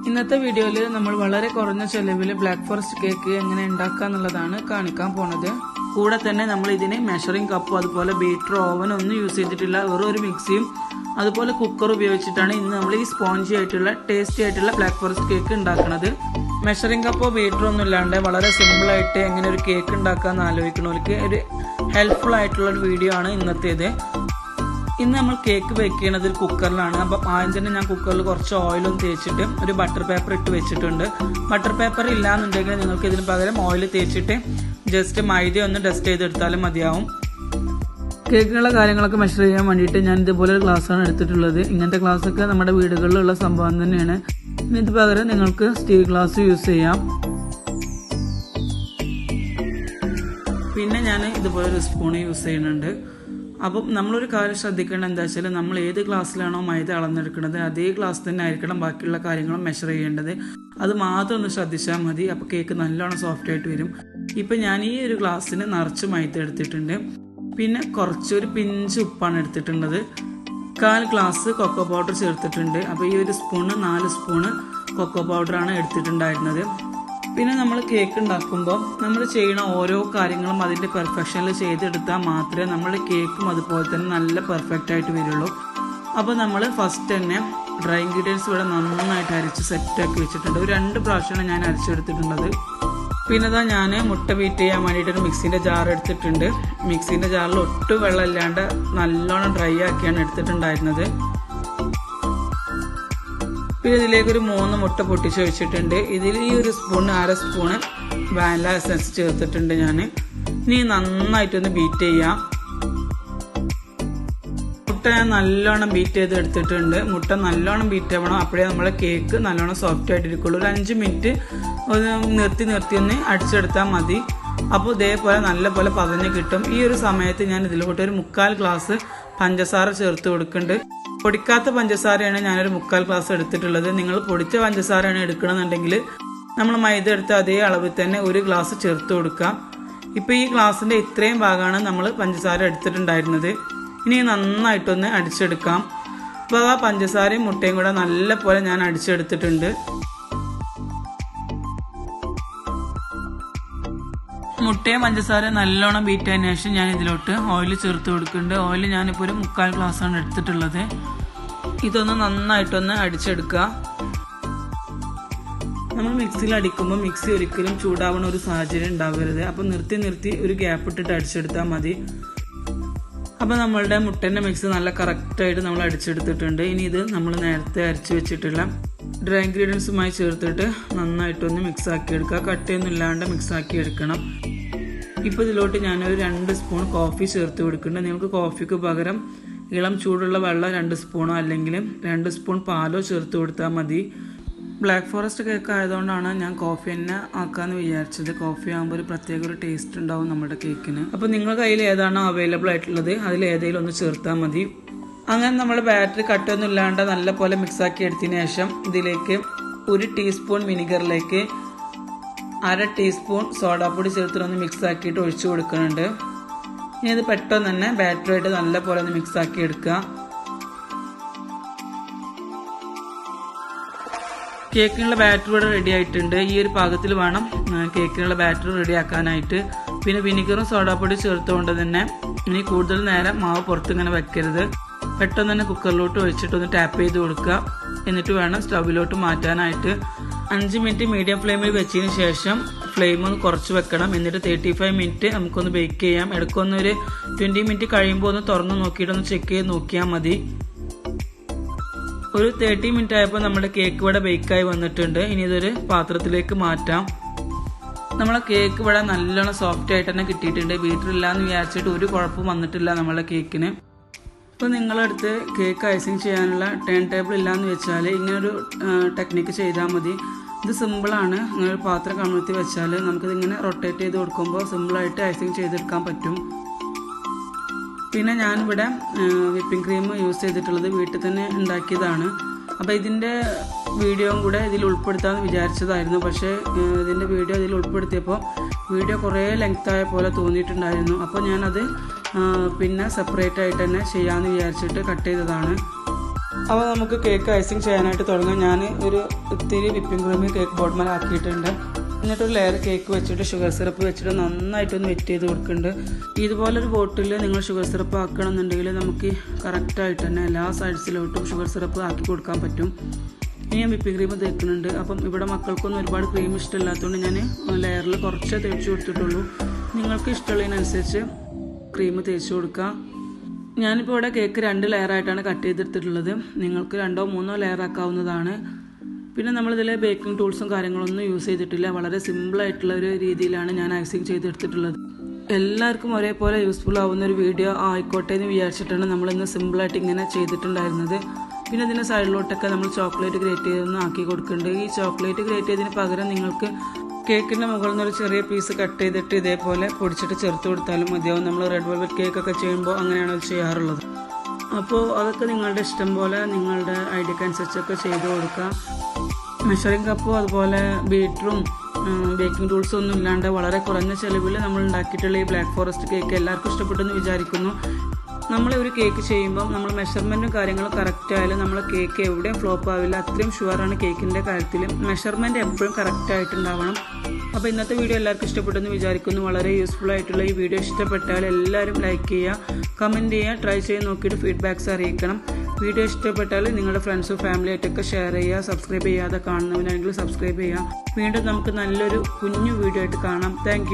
ഇന്നത്തെ വീഡിയോയിൽ നമ്മൾ വളരെ കുറഞ്ഞ ചെലവിൽ ബ്ലാക്ക് ഫോറസ്റ്റ് കേക്ക് എങ്ങനെ ഉണ്ടാക്കാന്നുള്ളതാണ് കാണിക്കാൻ പോണത്. കൂടെ തന്നെ നമ്മൾ ഇതിന് മെഷറിംഗ് കപ്പും അതുപോലെ ബീറ്റർ ഓവൻ ഒന്നും യൂസ് ചെയ്തിട്ടില്ല. വെറും ഒരു മിക്സിയും അതുപോലെ കുക്കർ ഉപയോഗിച്ചിട്ടാണ് ഇന്ന് നമ്മൾ ഈ സ്പോഞ്ചി ആയിട്ടുള്ള ടേസ്റ്റി ആയിട്ടുള്ള ബ്ലാക്ക് ഫോറസ്റ്റ് കേക്ക് ഉണ്ടാക്കുന്നത്. മെഷറിംഗ് കപ്പോ ബീറ്ററോ ഒന്നും ഇല്ലാണ്ട് വളരെ സിമ്പിൾ ആയിട്ട് എങ്ങനെ ഒരു കേക്ക് ഉണ്ടാക്കാന്ന് ആലോചിക്കണവർക്ക് ഒരു ഹെൽപ്ഫുൾ ആയിട്ടുള്ള ഒരു വീഡിയോ ആണ് ഇന്നത്തേത്. ഇന്ന് നമ്മൾ കേക്ക് ബേക്ക് ചെയ്യണത് ഒരു കുക്കറിലാണ്. അപ്പം ആദ്യം തന്നെ ഞാൻ കുക്കറിൽ കുറച്ച് ഓയിലും തേച്ചിട്ട് ഒരു ബട്ടർ പേപ്പർ ഇട്ട് വെച്ചിട്ടുണ്ട്. ബട്ടർ പേപ്പർ ഇല്ലാന്നുണ്ടെങ്കിൽ നിങ്ങൾക്ക് ഇതിന് പകരം ഓയിൽ തേച്ചിട്ട് ജസ്റ്റ് മൈദ ഒന്ന് ഡസ്റ്റ് ചെയ്തെടുത്താലും മതിയാവും. കേക്കുകളുടെ കാര്യങ്ങളൊക്കെ മെഷർ ചെയ്യാൻ വേണ്ടിയിട്ട് ഞാൻ ഇതുപോലെ ഒരു ഗ്ലാസ്സാണ് എടുത്തിട്ടുള്ളത്. ഇങ്ങനത്തെ ഗ്ലാസ്സൊക്കെ നമ്മുടെ വീടുകളിലുള്ള സംഭവം തന്നെയാണ്. ഇനി ഇത് പകരം നിങ്ങൾക്ക് സ്റ്റീൽ ഗ്ലാസ് യൂസ് ചെയ്യാം. പിന്നെ ഞാൻ ഇതുപോലെ ഒരു സ്പൂൺ യൂസ് ചെയ്യുന്നുണ്ട്. അപ്പം നമ്മളൊരു കാര്യം ശ്രദ്ധിക്കേണ്ടത് എന്താ വെച്ചാൽ നമ്മൾ ഏത് ഗ്ലാസ്സിലാണോ മൈദ അളന്നെടുക്കുന്നത് അതേ ഗ്ലാസ് തന്നെ ആയിരിക്കണം ബാക്കിയുള്ള കാര്യങ്ങളും മെഷർ ചെയ്യേണ്ടത്. അത് മാത്രം ഒന്ന് ശ്രദ്ധിച്ചാൽ മതി. അപ്പോൾ കേക്ക് നല്ലോണം സോഫ്റ്റ് ആയിട്ട് വരും. ഇപ്പം ഞാൻ ഈ ഒരു ഗ്ലാസ്സിന് നിറച്ച് മൈദ എടുത്തിട്ടുണ്ട്. പിന്നെ കുറച്ചൊരു പിഞ്ച് ഉപ്പാണ് എടുത്തിട്ടുള്ളത്. 1/4 ഗ്ലാസ് കൊക്കോ പൗഡർ ചേർത്തിട്ടുണ്ട്. അപ്പോൾ ഈ ഒരു സ്പൂണ് 4 സ്പൂണ് കൊക്കോ പൗഡറാണ് എടുത്തിട്ടുണ്ടായിരുന്നത്. പിന്നെ നമ്മൾ കേക്ക് ഉണ്ടാക്കുമ്പോൾ നമ്മൾ ചെയ്യുന്ന ഓരോ കാര്യങ്ങളും അതിൻ്റെ പെർഫെക്ഷനിൽ ചെയ്തെടുത്താൽ മാത്രമേ നമ്മുടെ കേക്കും അതുപോലെ തന്നെ നല്ല പെർഫെക്റ്റ് ആയിട്ട് വരുള്ളൂ. അപ്പോൾ നമ്മൾ ഫസ്റ്റ് തന്നെ ഡ്രൈ ഇൻഗ്രീഡിയൻസ് ഇവിടെ നന്നായിട്ട് അരച്ച് സെറ്റാക്കി വെച്ചിട്ടുണ്ട്. ഒരു 2 പ്രാവശ്യമാണ് ഞാൻ അരച്ചെടുത്തിട്ടുള്ളത്. പിന്നെ ഇതാ ഞാൻ മുട്ട ബീറ്റ് ചെയ്യാൻ വേണ്ടിയിട്ടൊരു മിക്സിൻ്റെ ജാർ എടുത്തിട്ടുണ്ട്. മിക്സിൻ്റെ ജാറിൽ ഒട്ടും വെള്ളം ഇല്ലാണ്ട് നല്ലോണം ഡ്രൈ ആക്കിയാണ് എടുത്തിട്ടുണ്ടായിരുന്നത്. പിന്നെ ഇതിലേക്കൊരു 3 മുട്ട പൊട്ടിച്ച് വെച്ചിട്ടുണ്ട്. ഇതിൽ ഈ ഒരു സ്പൂണ് 1/2 സ്പൂണ് വാനില എസൻസ് ചേർത്തിട്ടുണ്ട് ഞാൻ. ഇനി നന്നായിട്ടൊന്ന് ബീറ്റ് ചെയ്യാം. മുട്ട ഞാൻ നല്ലോണം ബീറ്റ് ചെയ്ത് എടുത്തിട്ടുണ്ട്. മുട്ട നല്ലോണം ബീറ്റ് ആവണം, അപ്പോഴേ നമ്മളെ കേക്ക് നല്ലോണം സോഫ്റ്റ് ആയിട്ടിരിക്കുള്ളൂ. ഒരു 5 മിനിറ്റ് ഒന്ന് നിർത്തി ഒന്ന് അടിച്ചെടുത്താൽ മതി. അപ്പോൾ ഇതേപോലെ നല്ലപോലെ പതഞ്ഞ് കിട്ടും. ഈ ഒരു സമയത്ത് ഞാൻ ഇതിലോട്ട് ഒരു 1/4 ഗ്ലാസ് പഞ്ചസാര ചേർത്ത് കൊടുക്കുന്നുണ്ട്. പൊടിക്കാത്ത പഞ്ചസാരയാണ് ഞാനൊരു 1/4 ഗ്ലാസ് എടുത്തിട്ടുള്ളത്. നിങ്ങൾ പൊടിച്ച പഞ്ചസാരയാണ് എടുക്കണമെന്നുണ്ടെങ്കിൽ നമ്മൾ മൈദ എടുത്ത അതേ അളവിൽ തന്നെ 1 ഗ്ലാസ് ചേർത്ത് കൊടുക്കാം. ഇപ്പോൾ ഈ ഗ്ലാസിൻ്റെ ഇത്രയും ഭാഗമാണ് നമ്മൾ പഞ്ചസാര എടുത്തിട്ടുണ്ടായിരുന്നത്. ഇനി നന്നായിട്ടൊന്ന് അടിച്ചെടുക്കാം. അപ്പോൾ ആ പഞ്ചസാരയും മുട്ടയും കൂടെ നല്ല പോലെ ഞാൻ അടിച്ചെടുത്തിട്ടുണ്ട്. മുട്ടയും പഞ്ചസാര നല്ലോണം ബീറ്റ് ആയതിനു ശേഷം ഞാൻ ഇതിലോട്ട് ഓയിൽ ചേർത്ത് കൊടുക്കുന്നുണ്ട്. ഓയിൽ ഞാനിപ്പോൾ ഒരു 1/4 ഗ്ലാസ്സാണ് എടുത്തിട്ടുള്ളത്. ഇതൊന്ന് നന്നായിട്ടൊന്ന് അടിച്ചെടുക്കുക. നമ്മൾ മിക്സിയിൽ അടിക്കുമ്പോൾ മിക്സി ഒരിക്കലും ചൂടാവണ ഒരു സാഹചര്യം ഉണ്ടാവരുത്. അപ്പോൾ നിർത്തി ഒരു ഗ്യാപ്പ് ഇട്ടിട്ട് അടിച്ചെടുത്താൽ മതി. അപ്പോൾ നമ്മളുടെ മുട്ടൻ്റെ മിക്സ് നല്ല കറക്റ്റായിട്ട് നമ്മൾ അടിച്ചെടുത്തിട്ടുണ്ട്. ഇനി ഇത് നമ്മൾ നേരത്തെ അരച്ച് വെച്ചിട്ടുള്ള ഡ്രൈ ഇൻഗ്രീഡിയൻസുമായി ചേർത്തിട്ട് നന്നായിട്ടൊന്ന് മിക്സ് ആക്കി എടുക്കുക. കട്ടയൊന്നും ഇല്ലാണ്ട് മിക്സ് ആക്കി എടുക്കണം. ഇപ്പോൾ ഇതിലോട്ട് ഞാനൊരു 2 സ്പൂൺ കോഫി ചേർത്ത് കൊടുക്കുന്നുണ്ട്. നിങ്ങൾക്ക് കോഫിക്ക് പകരം ഇളം ചൂടുള്ള വെള്ളം 2 സ്പൂണോ അല്ലെങ്കിൽ 2 സ്പൂൺ പാലോ ചേർത്ത് കൊടുത്താൽ മതി. ബ്ലാക്ക് ഫോറസ്റ്റ് കേക്ക് ആയതുകൊണ്ടാണ് ഞാൻ കോഫി തന്നെ ആക്കാമെന്ന് വിചാരിച്ചത്. കോഫി ആകുമ്പോൾ ഒരു പ്രത്യേക ഒരു ടേസ്റ്റ് ഉണ്ടാവും നമ്മുടെ കേക്കിന്. അപ്പോൾ നിങ്ങളുടെ കയ്യിൽ ഏതാണോ അവൈലബിൾ ആയിട്ടുള്ളത് അതിൽ ഏതെങ്കിലും ഒന്ന് ചേർത്താൽ മതി. അങ്ങനെ നമ്മൾ ബാറ്ററി കട്ടൊന്നും ഇല്ലാണ്ട് നല്ല പോലെ മിക്സാക്കി എടുത്തതിന് ശേഷം ഇതിലേക്ക് 1 ടീസ്പൂൺ വിനിഗറിലേക്ക് 1/2 ടീസ്പൂൺ സോഡാപ്പൊടി ചേർത്തിട്ടൊന്ന് മിക്സ് ആക്കിയിട്ട് ഒഴിച്ചു കൊടുക്കുന്നുണ്ട്. ഇനി ഇത് പെട്ടെന്ന് തന്നെ ബാറ്ററിയായിട്ട് നല്ല പോലെ ഒന്ന് മിക്സ് ആക്കി എടുക്കുക. കേക്കിനുള്ള ബാറ്ററി ഇവിടെ റെഡി ആയിട്ടുണ്ട്. ഈ ഒരു പാകത്തിൽ വേണം കേക്കിനുള്ള ബാറ്ററി റെഡി ആക്കാനായിട്ട്. പിന്നെ വിനിഗറും സോഡാപ്പൊടി ചേർത്തുകൊണ്ട് തന്നെ ഇനി കൂടുതൽ നേരം മാവ് പുറത്ത് ഇങ്ങനെ വെക്കരുത്. പെട്ടെന്ന് തന്നെ കുക്കറിലോട്ട് ഒഴിച്ചിട്ടൊന്ന് ടാപ്പ് ചെയ്ത് കൊടുക്കുക. എന്നിട്ട് വേണം സ്റ്റൗവിലോട്ട് മാറ്റാനായിട്ട്. 5 മിനിറ്റ് മീഡിയം ഫ്ലെയിമിൽ വെച്ചതിന് ശേഷം ഫ്ലെയിം ഒന്ന് കുറച്ച് വെക്കണം. എന്നിട്ട് 35 മിനിറ്റ് നമുക്കൊന്ന് ബേക്ക് ചെയ്യാം. ഇടയ്ക്കൊന്നൊരു 20 മിനിറ്റ് കഴിയുമ്പോൾ ഒന്ന് തുറന്ന് നോക്കിയിട്ടൊന്ന് ചെക്ക് ചെയ്ത് നോക്കിയാൽ മതി. ഒരു 30 മിനിറ്റ് ആയപ്പോൾ നമ്മുടെ കേക്ക് ഇവിടെ ബേക്കായി വന്നിട്ടുണ്ട്. ഇനി ഇതൊരു പാത്രത്തിലേക്ക് മാറ്റാം. നമ്മളെ കേക്ക് ഇവിടെ നല്ലോണം സോഫ്റ്റ് ആയിട്ട് തന്നെ കിട്ടിയിട്ടുണ്ട്. ബീറ്റർ ഇല്ലാന്ന് വിചാരിച്ചിട്ട് ഒരു കുഴപ്പം വന്നിട്ടില്ല നമ്മളെ കേക്കിന്. ഇപ്പോൾ നിങ്ങളടുത്ത് കേക്ക് ഐസിങ് ചെയ്യാനുള്ള ടേൺ ടേബിൾ ഇല്ലയെന്ന് വെച്ചാൽ ഇങ്ങനൊരു ടെക്നിക്ക് ചെയ്താൽ മതി. ഇത് സിമ്പിളാണ്. ഇങ്ങനൊരു പാത്രം കമഴ്ത്തി വെച്ചാൽ നമുക്കിതിങ്ങനെ റൊട്ടേറ്റ് ചെയ്ത് കൊടുക്കുമ്പോൾ സിമ്പിളായിട്ട് ഐസിങ് ചെയ്തെടുക്കാൻ പറ്റും. പിന്നെ ഞാനിവിടെ വിപ്പിംഗ് ക്രീം യൂസ് ചെയ്തിട്ടുള്ളത് വീട്ടിൽ തന്നെ ഉണ്ടാക്കിയതാണ്. അപ്പോൾ ഇതിൻ്റെ വീഡിയോയും കൂടെ ഇതിൽ ഉൾപ്പെടുത്താമെന്ന് വിചാരിച്ചതായിരുന്നു. പക്ഷേ ഇതിൻ്റെ വീഡിയോ ഇതിൽ ഉൾപ്പെടുത്തിയപ്പോൾ വീഡിയോ കുറേ ലെങ്തായ പോലെ തോന്നിയിട്ടുണ്ടായിരുന്നു. അപ്പോൾ ഞാനത് പിന്നെ സെപ്പറേറ്റ് ആയിട്ട് തന്നെ ചെയ്യാമെന്ന് വിചാരിച്ചിട്ട് കട്ട് ചെയ്തതാണ്. അപ്പോൾ നമുക്ക് കേക്ക് ഐസിങ് ചെയ്യാനായിട്ട് തുടങ്ങാം. ഞാൻ ഒരു ഇത്തിരി വിപ്പിംഗ് ക്രീം കേക്ക് ബോർഡ്മേൽ ആക്കിയിട്ടുണ്ട്. എന്നിട്ടൊരു ലെയർ കേക്ക് വെച്ചിട്ട് ഷുഗർ സിറപ്പ് വെച്ചിട്ട് നന്നായിട്ടൊന്ന് വെറ്റ് ചെയ്ത് കൊടുക്കുന്നുണ്ട്. ഇതുപോലൊരു ബോട്ടിൽ നിങ്ങൾ ഷുഗർ സിറപ്പ് ആക്കണമെന്നുണ്ടെങ്കിൽ നമുക്ക് കറക്റ്റായിട്ട് തന്നെ എല്ലാ സൈഡ്സിലോട്ടും ഷുഗർ സിറപ്പ് ആക്കി കൊടുക്കാൻ പറ്റും. ഇനി ഞാൻ വിപ്പിംഗ് ക്രീം തേക്കുന്നുണ്ട്. അപ്പം ഇവിടെ മക്കൾക്കൊന്നും ഒരുപാട് ക്രീം ഇഷ്ടമില്ലാത്തതുകൊണ്ട് ഞാൻ ലെയറിൽ കുറച്ചേ തേച്ച് കൊടുത്തിട്ടുള്ളൂ. നിങ്ങൾക്ക് ഇഷ്ടമുള്ളതിനനുസരിച്ച് ക്രീം തേച്ച് കൊടുക്കുക. ഞാനിപ്പോൾ ഇവിടെ കേക്ക് 2 ലെയറായിട്ടാണ് കട്ട് ചെയ്തെടുത്തിട്ടുള്ളത്. നിങ്ങൾക്ക് 2 or 3 ലെയർ ആക്കാവുന്നതാണ്. പിന്നെ നമ്മളിതിൽ ബേക്കിംഗ് ടൂൾസും കാര്യങ്ങളൊന്നും യൂസ് ചെയ്തിട്ടില്ല. വളരെ സിമ്പിളായിട്ടുള്ള ഒരു രീതിയിലാണ് ഞാൻ ഐസിങ് ചെയ്തെടുത്തിട്ടുള്ളത്. എല്ലാവർക്കും ഒരേപോലെ യൂസ്ഫുൾ ആവുന്ന ഒരു വീഡിയോ ആയിക്കോട്ടെ എന്ന് വിചാരിച്ചിട്ടാണ് നമ്മളിന്ന് സിമ്പിളായിട്ട് ഇങ്ങനെ ചെയ്തിട്ടുണ്ടായിരുന്നത്. പിന്നെ ഇതിൻ്റെ സൈഡിലോട്ടൊക്കെ നമ്മൾ ചോക്ലേറ്റ് ഗ്രേറ്റ് ചെയ്തൊന്നും ആക്കി കൊടുക്കുന്നുണ്ട്. ഈ ചോക്ലേറ്റ് ഗ്രേറ്റ് ചെയ്തതിന് പകരം നിങ്ങൾക്ക് കേക്കിൻ്റെ മുകളിൽ നിന്നൊരു ചെറിയ പീസ് കട്ട് ചെയ്തിട്ട് ഇതേപോലെ പൊടിച്ചിട്ട് ചേർത്ത് കൊടുത്താലും മതിയാവും. നമ്മൾ റെഡ് വെൽവെറ്റ് കേക്കൊക്കെ ചെയ്യുമ്പോൾ അങ്ങനെയാണ് അത് ചെയ്യാറുള്ളത്. അപ്പോൾ അതൊക്കെ നിങ്ങളുടെ ഇഷ്ടം പോലെ നിങ്ങളുടെ ഐഡിയക്ക് അനുസരിച്ചൊക്കെ ചെയ്ത് കൊടുക്കുക. മെഷറിംഗ് കപ്പും അതുപോലെ ബീറ്ററും ബേക്കിംഗ് ടൂൾസും ഒന്നും ഇല്ലാണ്ട് വളരെ കുറഞ്ഞ ചിലവിൽ നമ്മൾ ഉണ്ടാക്കിയിട്ടുള്ള ഈ ബ്ലാക്ക് ഫോറസ്റ്റ് കേക്ക് എല്ലാവർക്കും ഇഷ്ടപ്പെട്ടെന്ന് വിചാരിക്കുന്നു. നമ്മൾ ഒരു കേക്ക് ചെയ്യുമ്പോൾ നമ്മൾ മെഷർമെൻറ്റും കാര്യങ്ങളും കറക്റ്റ് ആയാലും നമ്മളെ കേക്ക് എവിടെയും ഫ്ലോപ്പ് ആവില്ല. അത്രയും ഷുവറാണ് കേക്കിൻ്റെ കാര്യത്തിൽ. മെഷർമെൻറ്റ് എപ്പോഴും കറക്റ്റായിട്ടുണ്ടാവണം. അപ്പോൾ ഇന്നത്തെ വീഡിയോ എല്ലാവർക്കും ഇഷ്ടപ്പെട്ടെന്ന് വിചാരിക്കുന്നു. വളരെ യൂസ്ഫുൾ ആയിട്ടുള്ള ഈ വീഡിയോ ഇഷ്ടപ്പെട്ടാൽ എല്ലാവരും ലൈക്ക് ചെയ്യുക, കമൻറ്റ് ചെയ്യുക, ട്രൈ ചെയ്ത് നോക്കിയിട്ട് ഫീഡ്ബാക്ക്സ് അറിയിക്കണം. വീഡിയോ ഇഷ്ടപ്പെട്ടാൽ നിങ്ങളുടെ ഫ്രണ്ട്സും ഫാമിലിയായിട്ടൊക്കെ ഷെയർ ചെയ്യുക. സബ്സ്ക്രൈബ് ചെയ്യാതെ കാണുന്നവനാണെങ്കിൽ സബ്സ്ക്രൈബ് ചെയ്യുക. വീണ്ടും നമുക്ക് നല്ലൊരു കുഞ്ഞു വീഡിയോ ആയിട്ട് കാണാം. താങ്ക്